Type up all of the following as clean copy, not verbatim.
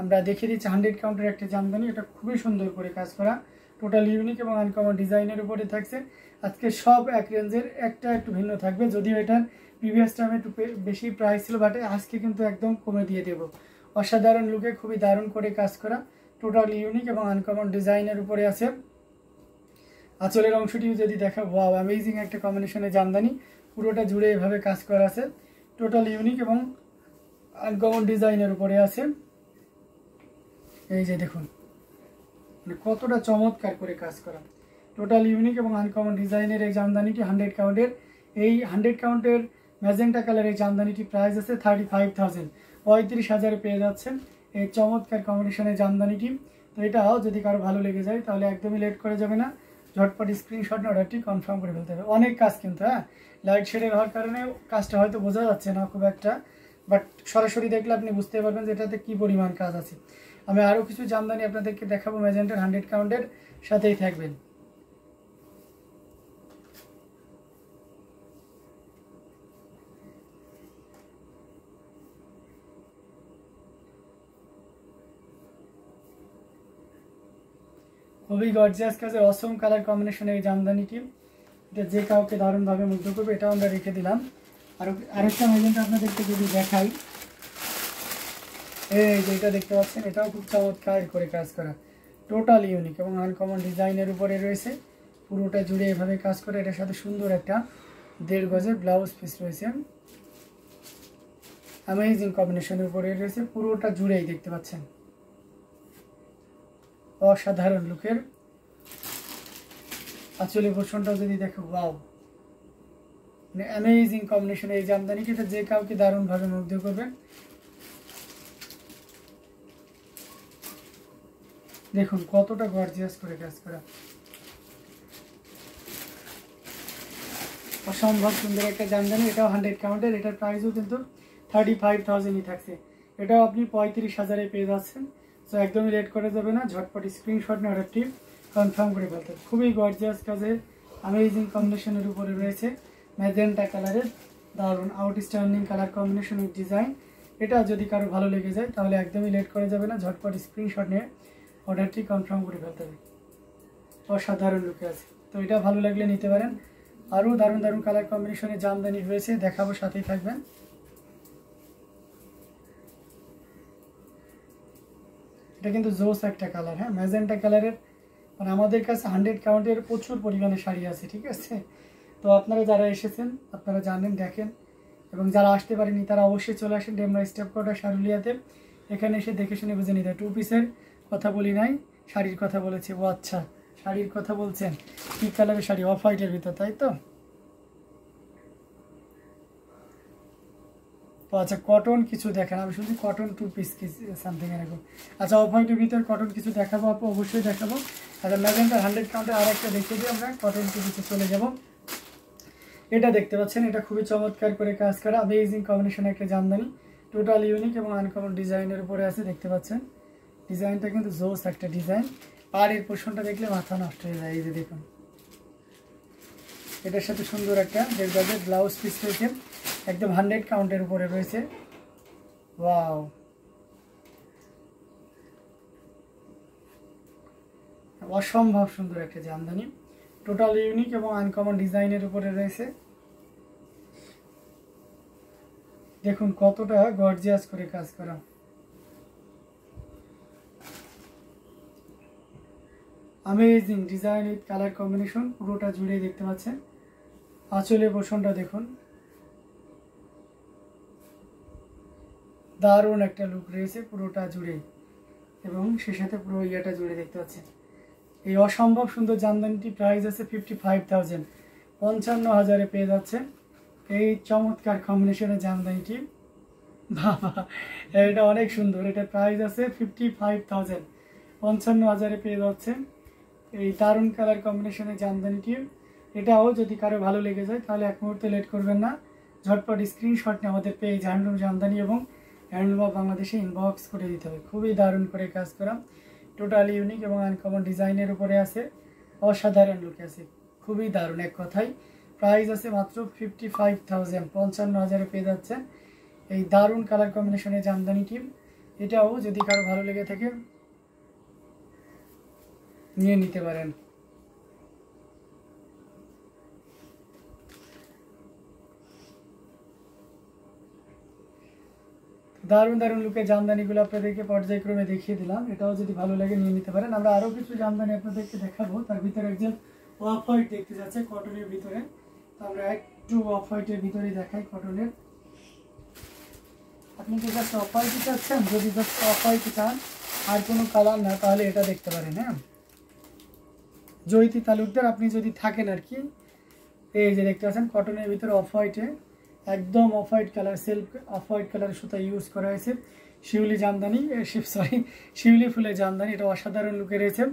আমরা দেখিয়ে দিচ্ছি 100 কাউন্টের একটা জামদানি, এটা খুবই সুন্দর করে কাজ করা, টোটাল ইউনিক এবং আনকমন ডিজাইনের উপরে থাকছে। আজকে সব এক রেঞ্জের, একটা একটু ভিন্ন থাকবে, যদিও এটার প্রিভিয়াস টাইমে একটু বেশি প্রাইস ছিল, বাট আজকে কিন্তু একদম কমে দিয়ে দেবো। অসাধারণ লুকে খুবই দারুণ করে কাজ করা, টোটাল ইউনিক এবং আনকমন ডিজাইনের উপরে আছে। আঁচলের অংশটিও যদি দেখা, ওয়াও অ্যামেজিং একটা কম্বিনেশনের জামদানি, পুরোটা জুড়ে এভাবে কাজ করা আছে, টোটাল ইউনিক এবং আনকমন ডিজাইনের উপরে আছে। এই যে দেখুন মানে কতটা চমৎকার করে কাজ করা, টোটাল ইউনিক এবং আনকমন ডিজাইনের এই জামদানিটি 100 কাউন্টের। এই 100 কাউন্টের ম্যাজেন্টা কালারের জামদানিটি প্রাইস আছে 35,000, 35,000 পেয়ে যাচ্ছেন এই চমৎকার কম্বিনেশনের জামদানিটি। তো এটাও যদি কারো ভালো লেগে যায় তাহলে একদমই লেট করে যাবে না, ঝটপট স্ক্রিনশট অর্ডারটি কনফার্ম করে ফেলতে হবে। অনেক কাজ কিন্তু, হ্যাঁ লাইট শেডের হওয়ার কারণে কাজটা হয়তো বোঝা যাচ্ছে না খুব একটা, বাট সরাসরি দেখলে আপনি বুঝতে পারবেন যে এটাতে কী পরিমাণ কাজ আছে। আমি আরও কিছু জামদানি আপনাদেরকে দেখাবো ম্যাজেন্টার 100 কাউন্টের, সাথেই থাকবেন। খুবই গর্জিয়াস কাজের অসম কালার কম্বিনেশনের এই জামদানিটি, এটা যে কাউকে দারুণভাবে মুগ্ধ করবে। এটাও আমরা রেখে দিলাম। আরেকটা ম্যাজেন্টা আপনাদেরকে যদি দেখাই, এই যে এটা দেখতে পাচ্ছেন, এটাও খুব চমৎকার করে কাজ করা, টোটাল ইউনিক এবং আনকমন ডিজাইনের উপরে রয়েছে, পুরোটা জুড়ে এভাবে কাজ করে। এটার সাথে সুন্দর একটা 1.5 গজের ব্লাউজ পিস রয়েছে, অ্যামেজিং কম্বিনেশনের উপরে রয়েছে, পুরোটা জুড়েই দেখতে পাচ্ছেন অসাধারণ লুকের। আঁচলের পোর্শনটাও যদি দেখো, ওয়াও মানে অ্যামেজিং কম্বিনেশন এই জামদানিটি, এটা যে কাউকে দারুণভাবে মুগ্ধ করবে। দেখুন কতটা গর্জিয়াস করে কাজ করা, অসম্ভব সুন্দর একটা জামদানি। এটাও 100 কাউন্টের, এটার প্রাইসও কিন্তু 35,000ই থাকছে। এটাও আপনি 35,000-এ পেয়ে যাচ্ছেন। তো একদমই লেট করে যাবে না, ঝটপট স্ক্রিনশট নিয়ে অর্ডারটি কনফার্ম করে ফেলতে। খুবই গর্জিয়াস কাজের অ্যামেজিং কম্বিনেশনের উপরে রয়েছে ম্যাজেন্টা কালারের দারুণ আউটস্ট্যান্ডিং কালার কম্বিনেশনের ডিজাইন। এটা যদি কারো ভালো লেগে যায় তাহলে একদমই লেট করে যাবে না, ঝটপট স্ক্রিনশট নিয়ে অর্ডারটি কনফার্ম করে ফেলতে হবে। অসাধারণ লুকে আছে, তো এটা ভালো লাগলে নিতে পারেন। আরও দারুণ দারুণ কালার কম্বিনেশনের জামদানি রয়েছে, দেখাবো, সাথেই থাকবেন। এটা কিন্তু জোস একটা কালার, হ্যাঁ ম্যাজেন্টা কালারের, মানে আমাদের কাছে 100 কাউন্টের প্রচুর পরিমাণে শাড়ি আছে, ঠিক আছে। তো আপনারা যারা এসেছেন আপনারা জানেন, দেখেন, এবং যারা আসতে পারেনি তারা অবশ্যই চলে আসেন ডেমরা স্টেপ কোয়ার্টার শারুলিয়াতে। এখানে এসে দেখে শুনে বুঝে নিতে। 2 পিসের কথা বলি নাই, শাড়ির কথা বলেছি। ও আচ্ছা, শাড়ির কথা বলছেন, কী কালারের শাড়ি? অফ হোয়াইটের ভিতর, তাই তো? তো আচ্ছা, কটন কিছু দেখেন, আমি শুধু কটন 2 পিস সামথিং এরকম। আচ্ছা, অফ হোয়াইটের ভিতর কটন কিছু দেখাবো আপু, অবশ্যই দেখাবো। আচ্ছা, ম্যাজেন্টার 100 কাউন্টে আর একটা দেখিয়ে দিয়ে আমরা কটন 2 পিসে চলে যাব। এটা দেখতে পাচ্ছেন, এটা খুবই চমৎকার করে কাজ করা অ্যামেজিং কম্বিনেশন একটা জামদানি, টোটাল ইউনিক এবং আনকমন ডিজাইনের উপরে আছে। দেখতে পাচ্ছেন ডিজাইনটা কিন্তু জোস একটা ডিজাইন, আর এর পোর্শনটা দেখলে মাথা নষ্ট হয়ে যায়। এই যে দেখুন, এটার সাথে সুন্দর একটা 1.5 গজের ব্লাউজ পিস রয়েছে, একদম 100 কাউন্টের উপরে রয়েছে। ওয়াও, অসম্ভব সুন্দর একটা জামদানি, টোটাল ইউনিক এবং আনকমন ডিজাইনের উপরে রয়েছে। দেখুন কতটা গর্জিয়াস করে কাজ করা, amazing design with colour combination, পুরোটা জুড়ে দেখতে পাচ্ছেন। আঁচলের পোর্শনটা দেখুন, দারুণ একটা লুক রয়েছে পুরোটা জুড়ে, এবং সে সাথে পুরো ইয়েটা জুড়ে দেখতে পাচ্ছেন। এই অসম্ভব সুন্দর জামদানিটি প্রাইস আছে 55,000, 55,000-এ পেয়ে যাচ্ছে এই চমৎকার কম্বিনেশনের জামদানিটি। বাবা, এটা অনেক সুন্দর। এটা প্রাইস আছে 55,000, 55,000-এ পেয়ে যাচ্ছে এই দারুণ কালার কম্বিনেশনের জামদানিটি। এটাও যদি কারো ভালো লেগে যায় তাহলে এক মুহূর্তে লেট করবেন না, ঝটপট স্ক্রিনশট নিয়ে আমাদের পেজ হ্যান্ডলুম জামদানি এবং হ্যান্ডলুম অফ বাংলাদেশে ইনবক্স করে দিতে হবে। খুবই দারুণ করে কাজ করা, টোটাল ইউনিক এবং আনকমন ডিজাইনের উপরে আছে, অসাধারণ লুকে আছে, খুবই দারুণ। এক কথায় প্রাইস আছে মাত্র 55,000, 55,000-এ পেয়ে যাচ্ছে এই দারুণ কালার কম্বিনেশনের জামদানিটি। এটাও যদি কারো ভালো লেগে থাকে নিয়ে নিতে পারেন। দারুণ দারুণ লুকের জামদানিগুলো আপনাদেরকে পর্যায়ক্রমে দেখিয়ে দিলাম। এটাও যদি ভালো লাগে নিয়ে নিতে পারেন। আমরা আরও কিছু জামদানি আপনাদেরকে দেখাবো। তার ভিতরে একজন অফ হোয়াইট দেখতে যাচ্ছে কটনের ভিতরে। তো আমরা একটু অফ হোয়াইটের ভিতরেই দেখাই কটনের। আপনি কি জাস্ট অফ হোয়াইট চাচ্ছেন? যদি জাস্ট অফ হোয়াইট চান আর কোনো কালার না, তাহলে এটা দেখতে পারেন। হ্যাঁ, জয়িতি তালুকদার আপনি যদি থাকেন আর কি, এই যে দেখতে পাচ্ছেন কটনের ভিতরে অফ হোয়াইটে, একদম off white colour, self off white colour সুতা ইউজ করা হয়েছে। শিউলি জামদানি, শিউলি ফুলের জামদানি। এটা অসাধারণ লুকে রয়েছে।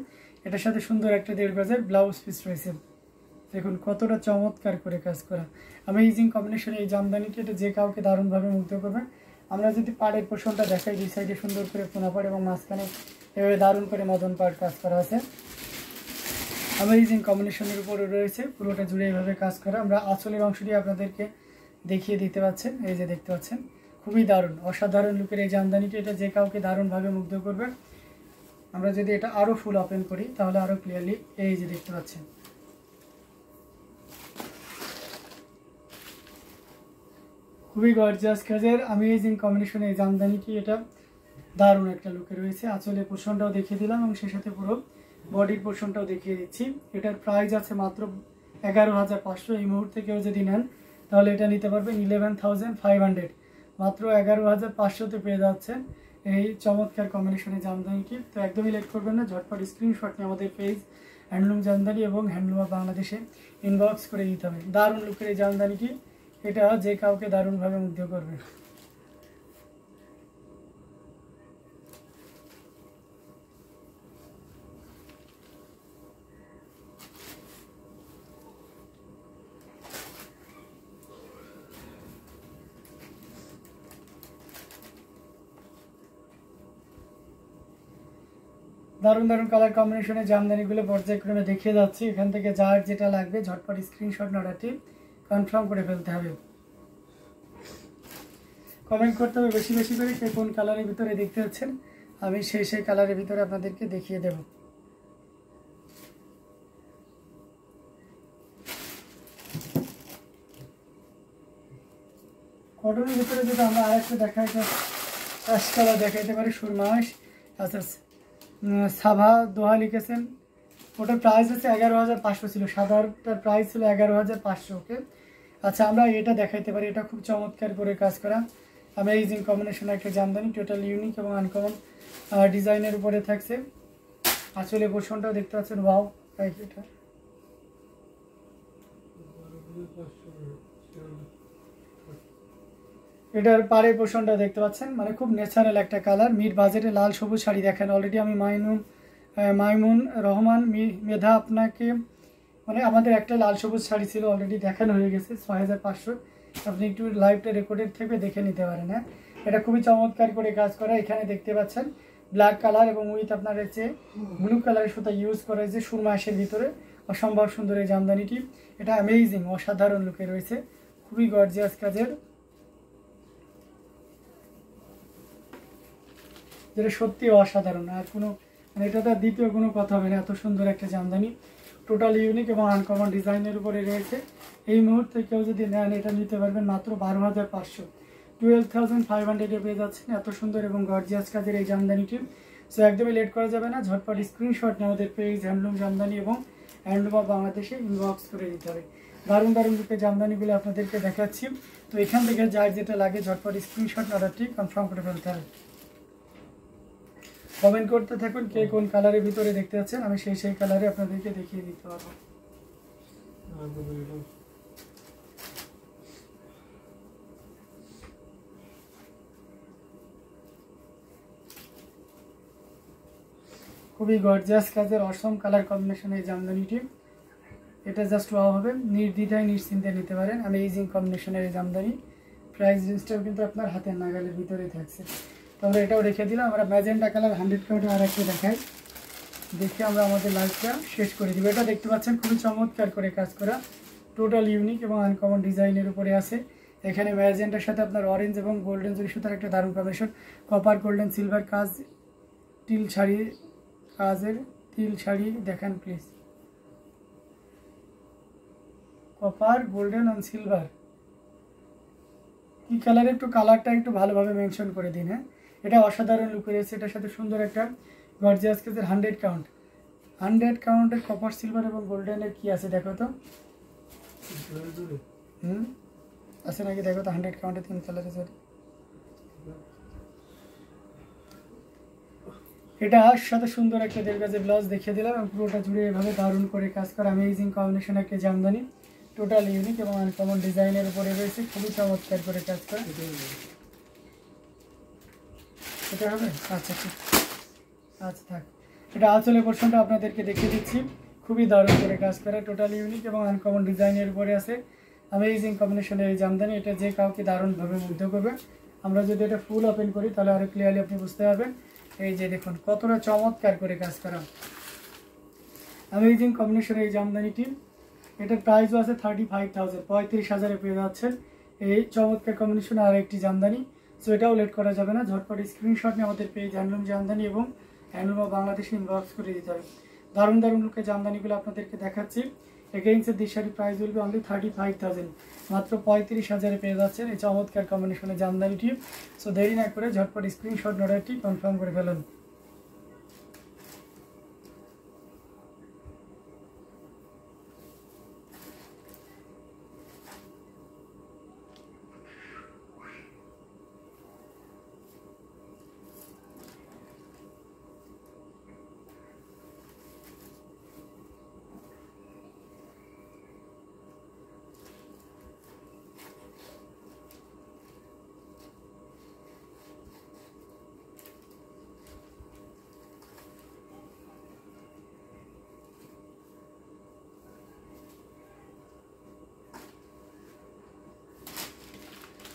এটার সাথে সুন্দর একটা 1.5 গজের ব্লাউজ পিস রয়েছে। দেখুন কতটা চমৎকার করে কাজ করা, অ্যামেজিং কম্বিনেশনে এই জামদানিটি। এটা যে কাউকে দারুণভাবে মুগ্ধ করবে। আমরা যদি পাড়ের পোর্শনটা দেখাই, দুই সাইডে সুন্দর করে পোনা পাড় এবং মাঝখানে এভাবে দারুণ করে মদন পাড় কাজ করা আছে। অ্যামেজিং কম্বিনেশনের উপরে রয়েছে, পুরোটা জুড়ে এইভাবে কাজ করা। আমরা আঁচলের অংশটি আপনাদেরকে দেখিয়ে দিতে পাচ্ছেন। এই যে দেখতে পাচ্ছেন, খুবই দারুণ অসাধারণ লুকের এই জামদানিটি। এটা যে কাউকে দারুণভাবে মুগ্ধ করবে। আমরা যদি এটা আরও ফুল ওপেন করি তাহলে আরও ক্লিয়ারলি এই যে দেখতে পাচ্ছেন। খুবই গর্জিয়াস কাজের অ্যামেজিং কম্বিনেশনে এই জামদানিটি। এটা দারুণ একটা লুকে রয়েছে। আঁচলের পোর্শনটাও দেখিয়ে দিলাম এবং সেই সাথে পুরো বডির পোর্শনটাও দেখিয়ে দিচ্ছি। এটার প্রাইস আছে মাত্র 11,500। এই মুহূর্তে কেউ যদি নেন তাহলে এটা নিতে পারবেন 11,500। মাত্র 11,500তে পেয়ে যাচ্ছেন এই চমৎকার কম্বিনেশনে জামদানিটি। তো একদমই লেট করবেন না, ঝটপট স্ক্রিনশট নিয়ে আমাদের পেজ হ্যান্ডলুম জামদানি এবং হ্যান্ডলুম অফ বাংলাদেশে ইনবক্স করে দিতে হবে। দারুণ লুকের এই জামদানিটি, এটা যে কাউকে দারুণভাবে মুগ্ধ করবে। দারুণ দারুণ কালার কম্বিনেশনে জামদানিগুলো পর্যায়ক্রমে দেখিয়ে যাচ্ছি। এখান থেকে যার যেটা লাগবে ঝটপট স্ক্রিনশট অর্ডারটি কনফার্ম করে ফেলতে হবে। কমেন্ট করতে হবে বেশি বেশি করে কে কোন কালারের ভিতরে দেখতে পাচ্ছেন। আমি সেই কালারের ভিতরে আপনাদেরকে দেখিয়ে দেব। কটনের ভিতরে যদি আমরা আরেকটা দেখাই, অ্যাশ কালার দেখাইতে পারি, সুরমাস। আচ্ছা, সাভা দোহা লিখেছেন। ওটার প্রাইস আছে 11,500 ছিল, সাদাটার প্রাইস ছিল 11,500। ওকে, আচ্ছা আমরা এটা দেখাইতে পারি। এটা খুব চমৎকার করে কাজ করা অ্যামেজিং কম্বিনেশন একটা জামদানি, টোটাল ইউনিক এবং আনকমন ডিজাইনের উপরে থাকছে। আসলে পোর্শনটাও দেখতে পাচ্ছেন, ওয়াও। এটা এটার পাড়ের পোর্শনটা দেখতে পাচ্ছেন, মানে খুব ন্যাচারাল একটা কালার। মিড বাজেটে লাল সবুজ শাড়ি দেখেন। অলরেডি আমি মাইমুন রহমান মেধা আপনাকে, মানে আমাদের একটা লাল সবুজ শাড়ি ছিল, অলরেডি দেখানো হয়ে গেছে 6,500। আপনি একটু লাইভটা রেকর্ডেড থেকে দেখে নিতে পারেন। হ্যাঁ, এটা খুবই চমৎকার করে কাজ করা। এখানে দেখতে পাচ্ছেন ব্ল্যাক কালার এবং উইথ আপনার হচ্ছে ব্লু কালারের সুতা ইউজ করা হয়েছে সুরমাসের ভিতরে। অসম্ভব সুন্দর এই জামদানিটি। এটা অ্যামেজিং অসাধারণ লুকে রয়েছে, খুবই গর্জিয়াস কাজের, যেটা সত্যি অসাধারণ। আর কোনো মানে এটা তার দ্বিতীয় কোনো কথা হবে না, এত সুন্দর একটা জামদানি। টোটাল ইউনিক এবং আনকমন ডিজাইনের উপরে রয়েছে। এই মুহূর্তে কেউ যদি নেন এটা নিতে পারবেন মাত্র 12,500। 12,500 পেয়ে যাচ্ছেন এত সুন্দর এবং গর্জিয়াস কাজের এই জামদানিটি। সো একদমই লেট করা যাবে না, ঝটপট স্ক্রিনশট নিয়ে আমাদের পেজ হ্যান্ডলুম জামদানি এবং হ্যান্ডলুম অফ বাংলাদেশে ইনবক্স করে দিতে হবে। দারুণ দারুণ রূপে জামদানিগুলো আপনাদেরকে দেখাচ্ছি। তো এখান থেকে যার যেটা লাগে ঝটপট স্ক্রিনশট অর্ডারটি কনফার্ম করে ফেলতে হবে। কমেন্ট করতে থাকুন কে কোন কালারের ভিতরে দেখতে পাচ্ছেন, আমি সেই কালারে আপনাদেরকে দেখিয়ে দিতে পারবো। খুবই গর্জিয়াস কাজের অসম কালার কম্বিনেশন এই জামদানিটি। এটা জাস্ট ওয়াও হবে, নির্দ্বিধায় নিশ্চিন্তে নিতে পারেন। অ্যামেজিং কম্বিনেশনের এই জামদানি। প্রাইস রেঞ্জটাও কিন্তু আপনার হাতের নাগালের ভিতরে থাকছে। তাহলে এটাও রেখে দিলাম। আমরা ম্যাজেন্টা কালার 100 কাউন্টে আর একটা দেখাই, দেখে আমরা আমাদের লাইভটা শেষ করে দিব। এটা দেখতে পাচ্ছেন খুবই চমৎকার করে কাজ করা, টোটাল ইউনিক এবং আনকমন ডিজাইনের উপরে আছে। এখানে ম্যাজেন্টার সাথে আপনার অরেঞ্জ এবং গোল্ডেন জরি সুতার একটা দারুণ কম্বিনেশন, কপার গোল্ডেন সিলভার কাজ, তিল শাড়ি কাজের তিল শাড়ি দেখান please. Copper golden and silver কি কালার, একটু কালারটা একটু ভালোভাবে মেনশন করে দিন। হ্যাঁ, এটা অসাধারণ লুক রয়েছে, এটার সাথে সুন্দর একটা গর্জিয়াস কাজের 100 কাউন্ট, 100 কাউন্টের কপার সিলভার এবং গোল্ডেনের কি আছে দেখো তো। আছে নাকি দেখো তো, 100 কাউন্টের 3 কালার আছে। এটা সাথে সুন্দর একটা 1.5 গজের ব্লাউজ দেখিয়ে দিলাম এবং পুরোটা জুড়ে এভাবে দারুণ করে কাজ করা অ্যামেজিং কম্বিনেশন একটা জামদানি, টোটাল ইউনিক এবং আনকমন ডিজাইনের উপরে রয়েছে, খুবই চমৎকার করে কাজ করা। এটা হবে আচ্ছা ঠিক আচ্ছা থাক। এটা আঁচলের পোর্শনটা আপনাদেরকে দেখিয়ে দিচ্ছি, খুবই দারুণ করে কাজ করা, টোটাল ইউনিক এবং আনকমন ডিজাইনের উপরে আছে অ্যামেজিং কম্বিনেশনের এই জামদানি। এটা যে কাউকে দারুণভাবে মুগ্ধ করবে। আমরা যদি এটা ফুল ওপেন করি তাহলে আরো ক্লিয়ারলি আপনি বুঝতে পারবেন। এই যে দেখুন কতটা চমৎকার করে কাজ করা অ্যামেজিং কম্বিনেশনের এই জামদানিটি। এটার প্রাইসও আছে 35,000, 35,000-এ পেয়ে যাচ্ছেন এই চমৎকার কম্বিনেশন আর একটি জামদানি। সো এটাও লেট করা যাবে না, ঝটপট স্ক্রিনশট নিয়ে আমাদের পেজ হ্যান্ডলুম জামদানি এবং হ্যান্ডলুম অফ বাংলাদেশে ইনবক্স করে দিতে হবে। দারুণ দারুণ লুকের জামদানিগুলো আপনাদেরকে দেখাচ্ছি। এগেইনস্টের this sari price will be only 35,000, মাত্র 35,000-এ পেয়ে যাচ্ছেন এই চমৎকার কম্বিনেশনের জামদানিটি। সো দেরি না করে ঝটপট স্ক্রিনশট অর্ডারটি কনফার্ম করে ফেলুন।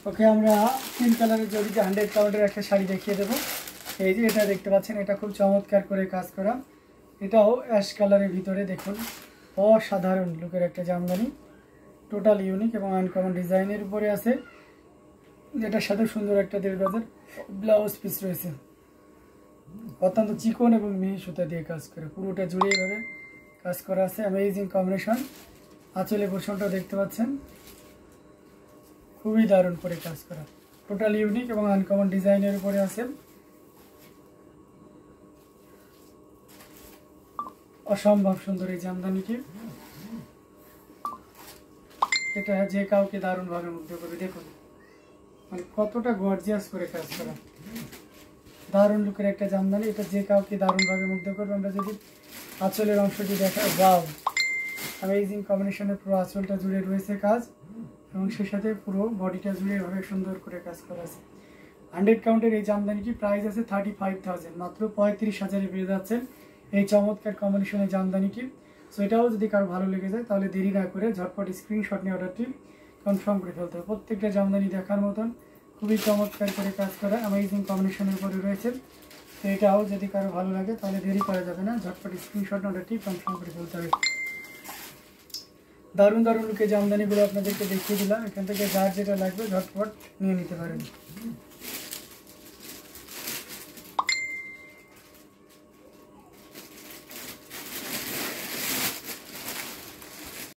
ওকে, আমরা 3 কালারের জড়িতে 100 কাউন্টের একটা শাড়ি দেখিয়ে দেবো। এই যে এটা দেখতে পাচ্ছেন, এটা খুব চমৎকার করে কাজ করা, এটাও অ্যাশ কালারের ভিতরে দেখুন অসাধারণ লুকের একটা জামদানি, টোটাল ইউনিক এবং আনকমন ডিজাইনের উপরে আছে। এটার সাথে সুন্দর একটা 1.5 গজের ব্লাউজ পিস রয়েছে, অত্যন্ত চিকন এবং মিহি সুতা দিয়ে কাজ করে পুরোটা জুড়ে এভাবে কাজ করা আছে অ্যামেজিং কম্বিনেশন। আঁচলের পোর্শনটাও দেখতে পাচ্ছেন, খুবই দারুণ করে কাজ করা, টোটাল ইউনিক এবং আনকমন ডিজাইনের উপরে আছে। অসম্ভব সুন্দর এই জামদানিটি, এটা যে কাউকে দারুণভাবে মুগ্ধ করবে। দেখুন মানে কতটা গর্জিয়াস করে কাজ করা, দারুণ লুকের একটা জামদানি, এটা যে কাউকে দারুণভাবে মুগ্ধ করবে। আমরা যদি আঁচলের অংশটি দেখা, ওয়াও অ্যামেজিং কম্বিনেশনের পুরো আঁচলটা জুড়ে রয়েছে কাজ এবং সেই সাথে পুরো বডিটা জুড়ে এভাবে সুন্দর করে কাজ করা আছে। 100 কাউন্টের এই জামদানিটি প্রাইস আছে 35,000, মাত্র 35,000-এ পেয়ে যাচ্ছেন এই চমৎকার কম্বিনেশনের জামদানিটি। সো এটাও যদি কারো ভালো লেগে যায় তাহলে দেরি না করে ঝটপট স্ক্রিনশট নিয়ে অর্ডারটি কনফার্ম করে ফেলতে হবে। প্রত্যেকটা জামদানি দেখার মতন খুবই চমৎকার করে কাজ করা অ্যামেজিং কম্বিনেশনের উপরে রয়েছে। তো এটাও যদি কারো ভালো লাগে তাহলে দেরি করা যাবে না, ঝটপট স্ক্রিনশট অর্ডারটি কনফার্ম করে ফেলতে হবে। দারুণ দারুণ লুকে জামদানিগুলো আপনাদেরকে দেখিয়ে দিলাম, এখান থেকে যার যেটা লাগবে ঝটপট নিয়ে নিতে পারেন।